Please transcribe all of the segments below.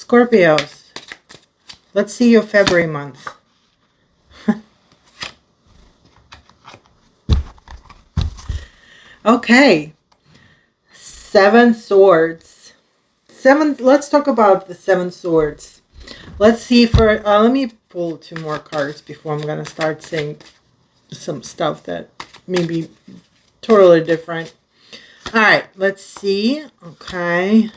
Scorpios, let's see your February month. Okay, Seven Swords. Let's talk about the Seven Swords. Let's see for, let me pull two more cards before I'm going to start saying some stuff that may be totally different. All right, let's see. Okay.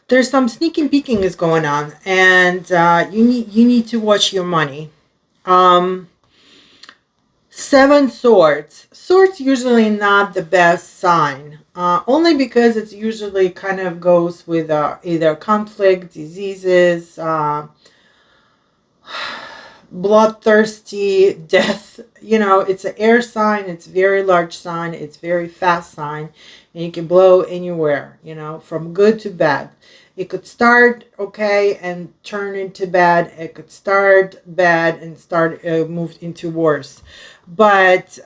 There's some sneaking peeking is going on, and you need to watch your money. Seven Swords. Swords usually not the best sign, only because it usually kind of goes with either conflict, diseases, bloodthirsty, death. It's an air sign. It's very large sign. It's very fast sign, and you can blow anywhere. From good to bad. It could start okay and turn into bad. It could start bad and move into worse. But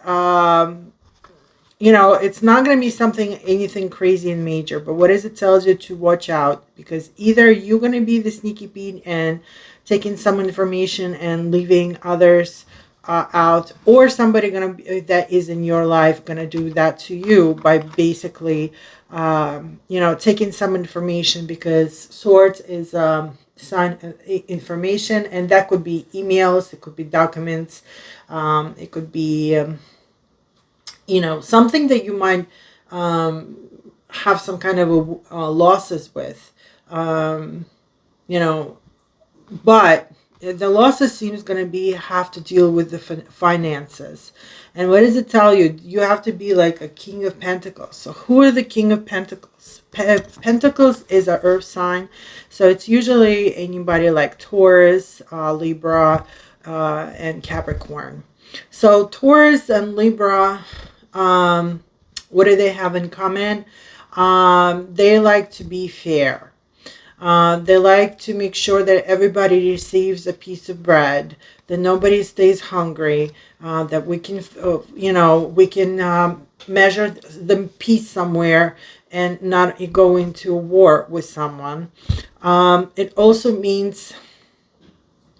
it's not going to be anything crazy and major. But what is it tells you to watch out, because either you're going to be the sneaky Pete and taking some information and leaving others out, or somebody that is in your life gonna do that to you by basically taking some information, because swords is sign information, and that could be emails, it could be documents, it could be something that you might have some kind of losses with, but the losses seems going to have to deal with the finances. And what does it tell you? You have to be like a King of Pentacles. So who are the King of Pentacles? Pentacles is an earth sign. So it's usually anybody like Taurus, Libra, and Capricorn. So Taurus and Libra, what do they have in common? They like to be fair. They like to make sure that everybody receives a piece of bread, that nobody stays hungry, that we can, measure the peace somewhere and not go into a war with someone. It also means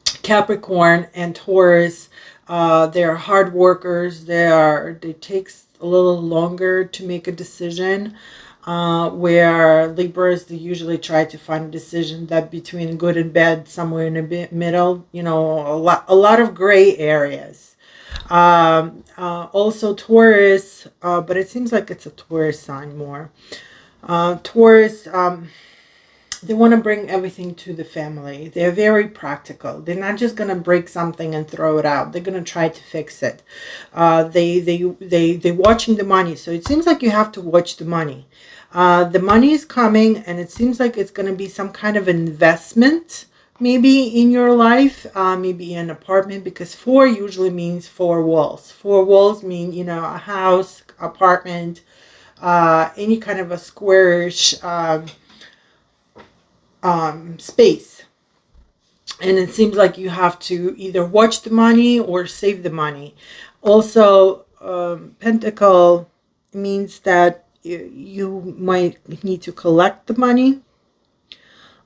Capricorn and Taurus, they're hard workers. They takes a little longer to make a decision. Where Libras, they usually try to find a decision that between good and bad, somewhere in the middle, a lot of gray areas. Also Taurus, but it seems like it's a Taurus sign more. Taurus, they want to bring everything to the family. They're very practical. They're not just going to break something and throw it out. They're going to try to fix it. They're watching the money. So it seems like you have to watch the money. The money is coming, and it seems like it's going to be some kind of investment maybe in your life, maybe an apartment, because 4 usually means 4 walls. 4 walls mean, a house, apartment, any kind of a squarish space. And it seems like you have to either watch the money or save the money. Also, Pentacle means that you might need to collect the money.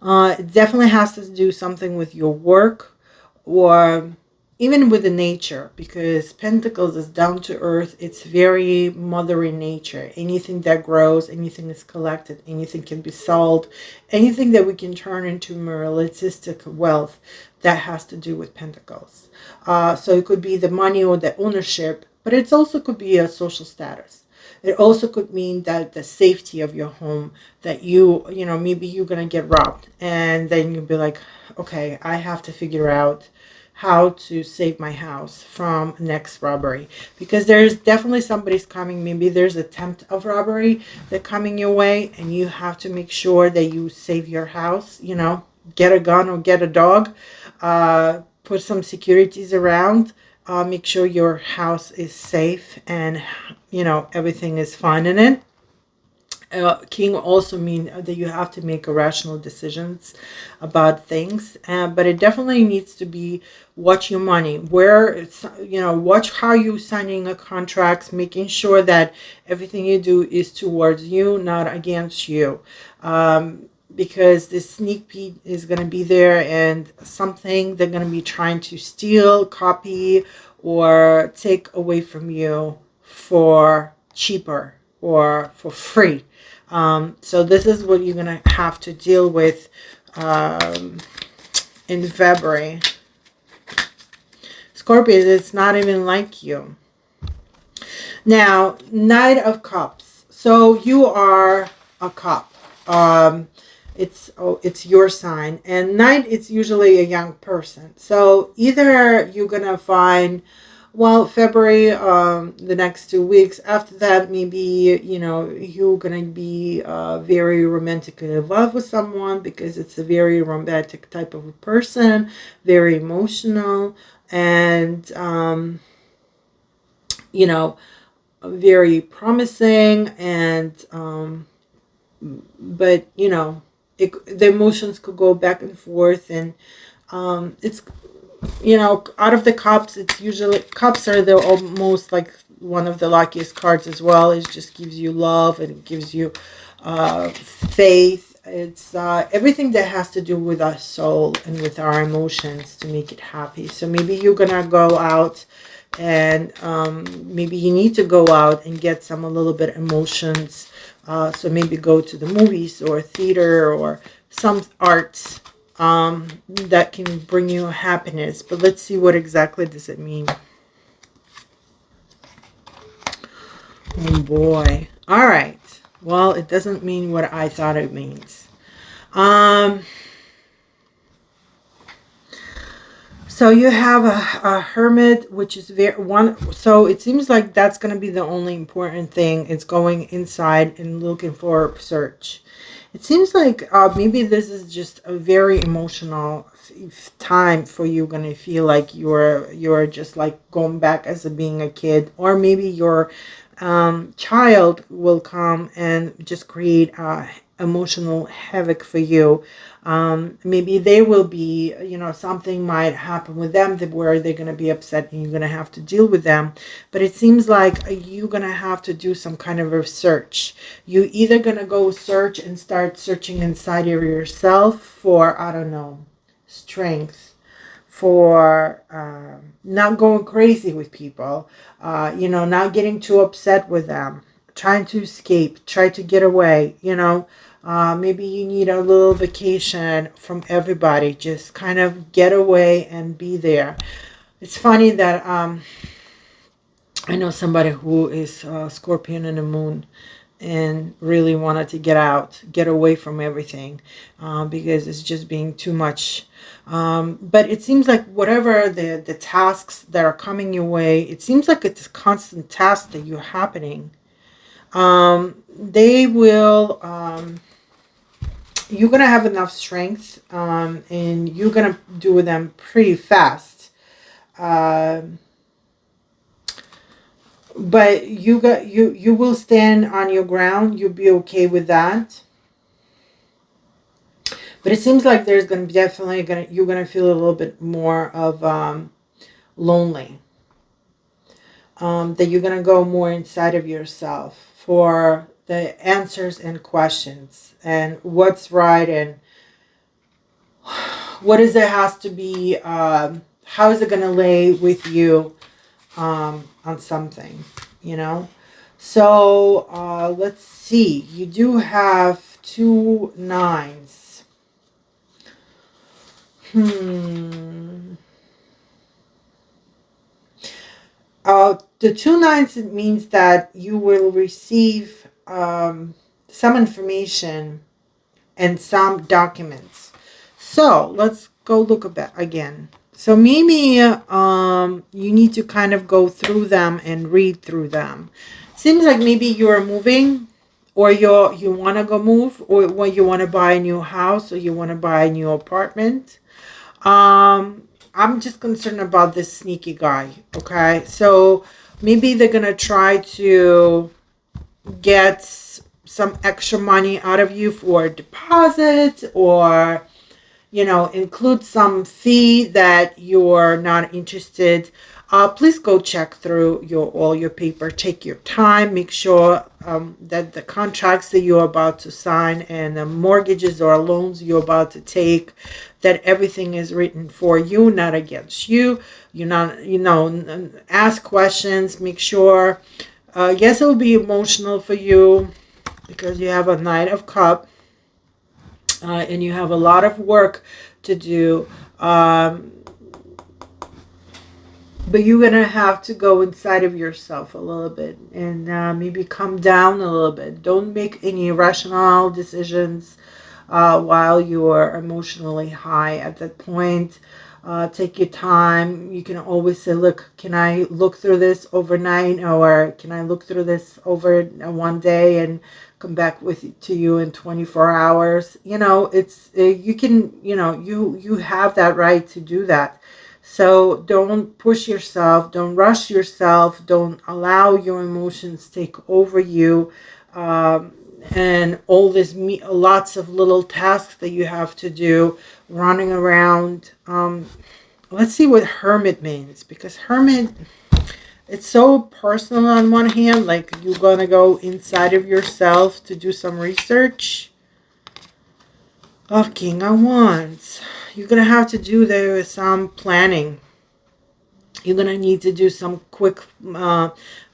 It definitely has to do something with your work, or even with the nature, because Pentacles is down to earth. It's very mother in nature. Anything that grows, anything is collected, anything can be sold, anything that we can turn into materialistic wealth, that has to do with Pentacles. So it could be the money or the ownership, but it also could be a social status. It also could mean that the safety of your home, that maybe you're going to get robbed, and then you'll be like, okay, I have to figure out how to save my house from next robbery, because there's definitely somebody's coming. Maybe there's attempt of robbery that coming your way, and you have to make sure that you save your house. Get a gun or get a dog, put some securities around, make sure your house is safe and everything is fine in it. King also mean that you have to make irrational decisions about things, but it definitely needs to be watch your money, where it's, watch how you signing a contracts, making sure that everything you do is towards you, not against you. Because this sneak peek is going to be there, and something they're going to be trying to steal, copy, or take away from you for cheaper or for free. So this is what you're going to have to deal with in February. Scorpios, it's not even like you. Now, Knight of Cups. So you are a cup. It's your sign, and Knight, it's usually a young person. So either you're gonna find, well, February, the next 2 weeks after that, maybe you're gonna be very romantically in love with someone, because it's a very romantic type of a person, very emotional, and very promising, and but the emotions could go back and forth, and it's out of the cups, it's usually, cups are the almost like one of the luckiest cards as well. It just gives you love, and it gives you faith. It's everything that has to do with our soul and with our emotions to make it happy. So maybe you're gonna go out, and maybe you need to go out and get some a little bit emotions. So maybe go to the movies or theater or some arts that can bring you happiness. But let's see, what exactly does it mean? Oh boy. All right. Well, it doesn't mean what I thought it means. So you have a hermit, which is very one. So it seems like that's going to be the only important thing. It's going inside and looking for search. It seems like maybe this is just a very emotional time for you. Going to feel like you're just like going back as being a kid, or maybe your child will come and just create emotional havoc for you. Maybe they will be, something might happen with them where they're going to be upset, and you're going to have to deal with them. But it seems like you're going to have to do some kind of research. You either going to go search and start searching inside of yourself for, I don't know, strength, for not going crazy with people, not getting too upset with them, trying to escape, try to get away, maybe you need a little vacation from everybody. Just kind of get away and be there. It's funny that I know somebody who is Scorpion in the moon, and really wanted to get out, get away from everything, because it's just being too much. But it seems like whatever the tasks that are coming your way, it seems like it's a constant task that you're happening. They will, you're going to have enough strength, and you're going to do them pretty fast. But you will stand on your ground. You'll be okay with that. But it seems like there's going to be you're going to feel a little bit more of lonely. That you're going to go more inside of yourself for the answers and questions, and what's right, and what is it has to be, how is it going to lay with you on something, So let's see. You do have 2 9s. The 2 9s, it means that you will receive some information and some documents. So let's go look at that again. So maybe you need to kind of go through them and read through them. Seems like maybe you're moving, or you want to go move, or when you want to buy a new house, or you want to buy a new apartment. I'm just concerned about this sneaky guy. Okay, so maybe they're gonna try to get some extra money out of you for deposit, or include some fee that you're not interested. Please go check through all your paper. Take your time. Make sure that the contracts that you're about to sign and the mortgages or loans you're about to take, that everything is written for you, not against you. Ask questions. Make sure. Yes, it will be emotional for you because you have a Knight of Cups. And you have a lot of work to do, but you're gonna have to go inside of yourself a little bit and maybe come down a little bit. Don't make any rational decisions while you are emotionally high at that point. Take your time. You can always say, look, can I look through this overnight, or can I look through this over one day and come back to you in 24 hours? It's you can, you have that right to do that. So don't push yourself, don't rush yourself, don't allow your emotions take over you. And all this lots of little tasks that you have to do, running around. Let's see what hermit means, because hermit, it's so personal on one hand, like you're gonna go inside of yourself to do some research. Of King of Wands, you're gonna have to do there some planning. You're gonna need to do some quick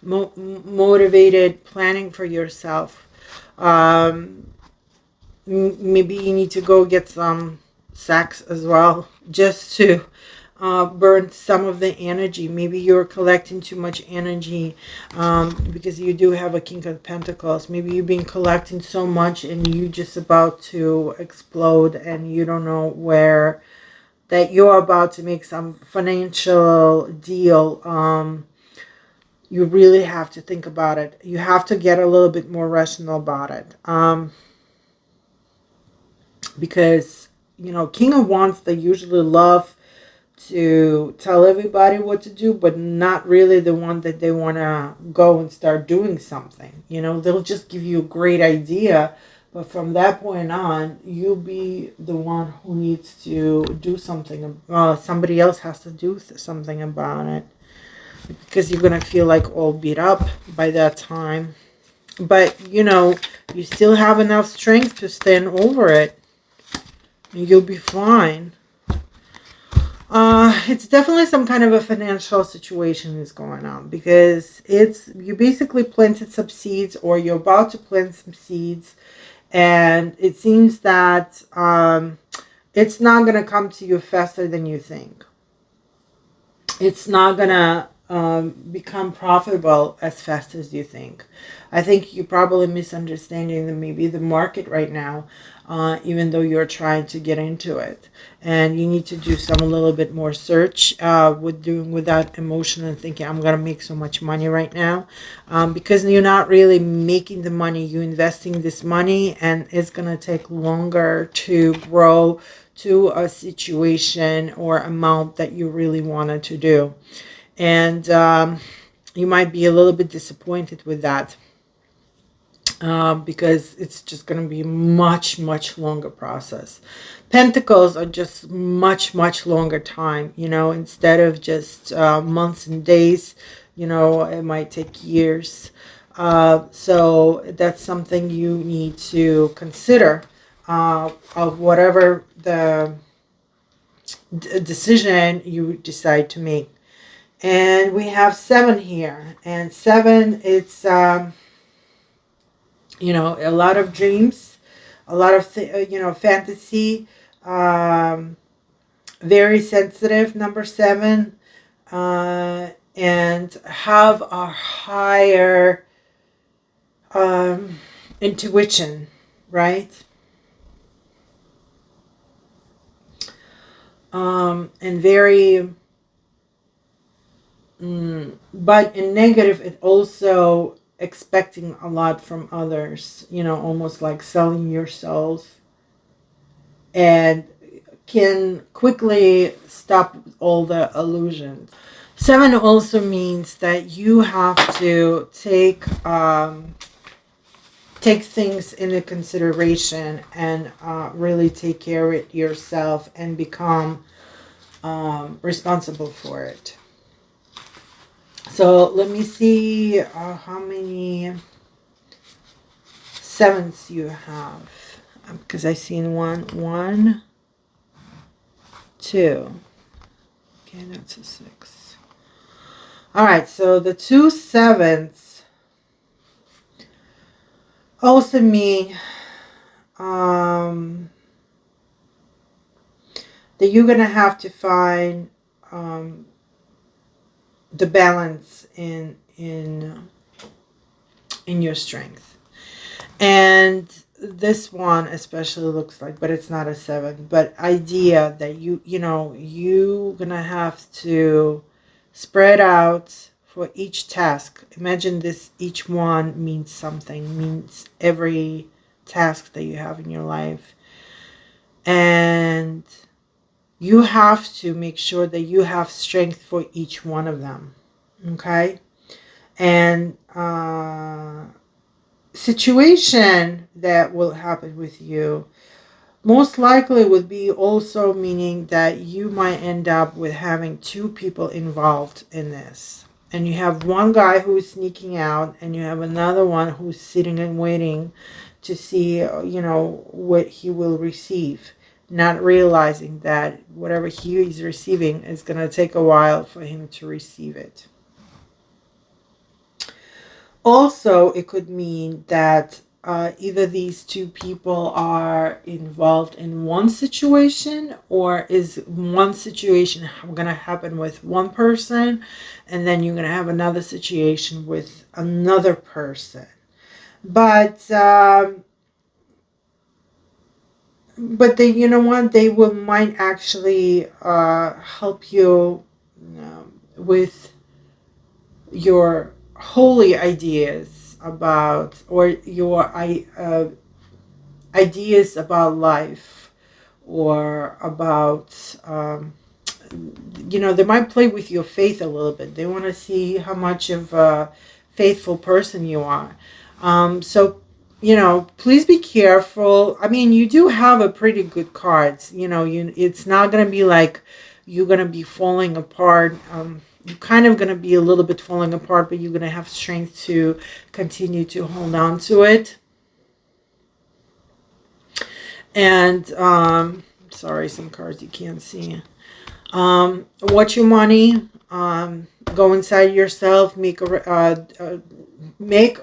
motivated planning for yourself. Maybe you need to go get some sex as well, just to burn some of the energy. Maybe you're collecting too much energy because you do have a King of Pentacles. Maybe you've been collecting so much and you just about to explode, and you don't know where, that you're about to make some financial deal. You really have to think about it. You have to get a little bit more rational about it. Because, King of Wands, they usually love to tell everybody what to do, but not really the one that they want to go and start doing something. They'll just give you a great idea, but from that point on, you'll be the one who needs to do something. Somebody else has to do something about it, because you're going to feel like all beat up by that time. But, you still have enough strength to stand over it. You'll be fine. It's definitely some kind of a financial situation is going on, because you basically planted some seeds, or you're about to plant some seeds, and it seems that it's not going to come to you faster than you think. It's not going to become profitable as fast as you think. I think you're probably misunderstanding maybe the market right now, even though you're trying to get into it. And you need to do a little bit more search with that emotion and thinking, I'm going to make so much money right now. Because you're not really making the money. You're investing this money, and it's going to take longer to grow to a situation or amount that you really wanted to do. And you might be a little bit disappointed with that, because it's just going to be a much, much longer process. Pentacles are just much, much longer time, instead of just months and days, it might take years. So that's something you need to consider, of whatever the decision you decide to make. And we have 7 here, and 7, it's a lot of dreams, a lot of fantasy, very sensitive, number 7, and have a higher intuition, right? And very but in negative, it also expecting a lot from others, almost like selling yourself, and can quickly stop all the illusions. 7 also means that you have to take take things into consideration and really take care of it yourself and become responsible for it. So let me see how many sevens you have, because I seen one, two. Okay, that's a 6. All right, so the 2 sevens also mean that you're gonna have to find the balance in your strength. And this one especially looks like, but it's not a 7, but idea that you're gonna have to spread out for each task. Imagine this, each one means something, means every task that you have in your life. And you have to make sure that you have strength for each one of them. Okay? And situation that will happen with you most likely would be also meaning that you might end up with having 2 people involved in this. And you have one guy who's sneaking out, and you have another one who's sitting and waiting to see, what he will receive, not realizing that whatever he is receiving is going to take a while for him to receive it. Also, it could mean that either these 2 people are involved in one situation, or is one situation going to happen with one person, and then you're going to have another situation with another person. But they, you know what, they might actually help you with your holy ideas about, or your ideas about life, or about they might play with your faith a little bit. They want to see how much of a faithful person you are. So please be careful. I mean, you do have a pretty good cards. It's not going to be like you're going to be falling apart. You're kind of going to be a little bit falling apart, but you're going to have strength to continue to hold on to it. And sorry, some cards you can't see. Watch your money. Go inside yourself. Make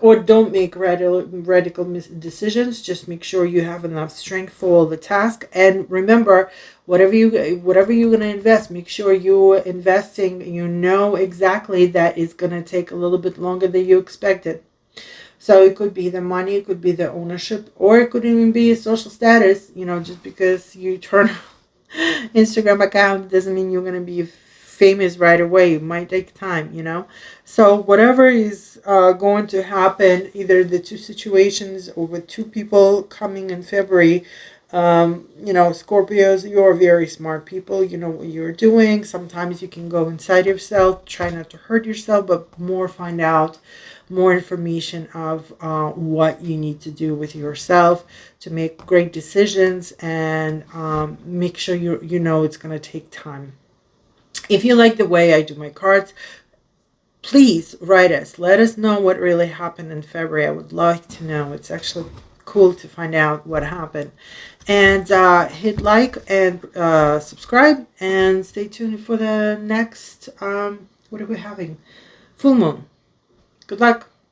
or don't make radical decisions. Just make sure you have enough strength for the task. And remember, whatever you're going to invest, make sure you're investing. You know exactly that it's going to take a little bit longer than you expected. So it could be the money, it could be the ownership, or it could even be a social status. Just because you turn Instagram account doesn't mean you're going to be famous right away. It might take time, So whatever is going to happen, either the 2 situations or with 2 people coming in February, Scorpios, you're very smart people. You know what you're doing. Sometimes you can go inside yourself, try not to hurt yourself, but more find out more information of what you need to do with yourself to make great decisions, and make sure it's going to take time. If you like the way I do my cards, please write us. Let us know what really happened in February. I would like to know. It's actually cool to find out what happened. And hit like and subscribe, and stay tuned for the next, what are we having? Full moon. Good luck.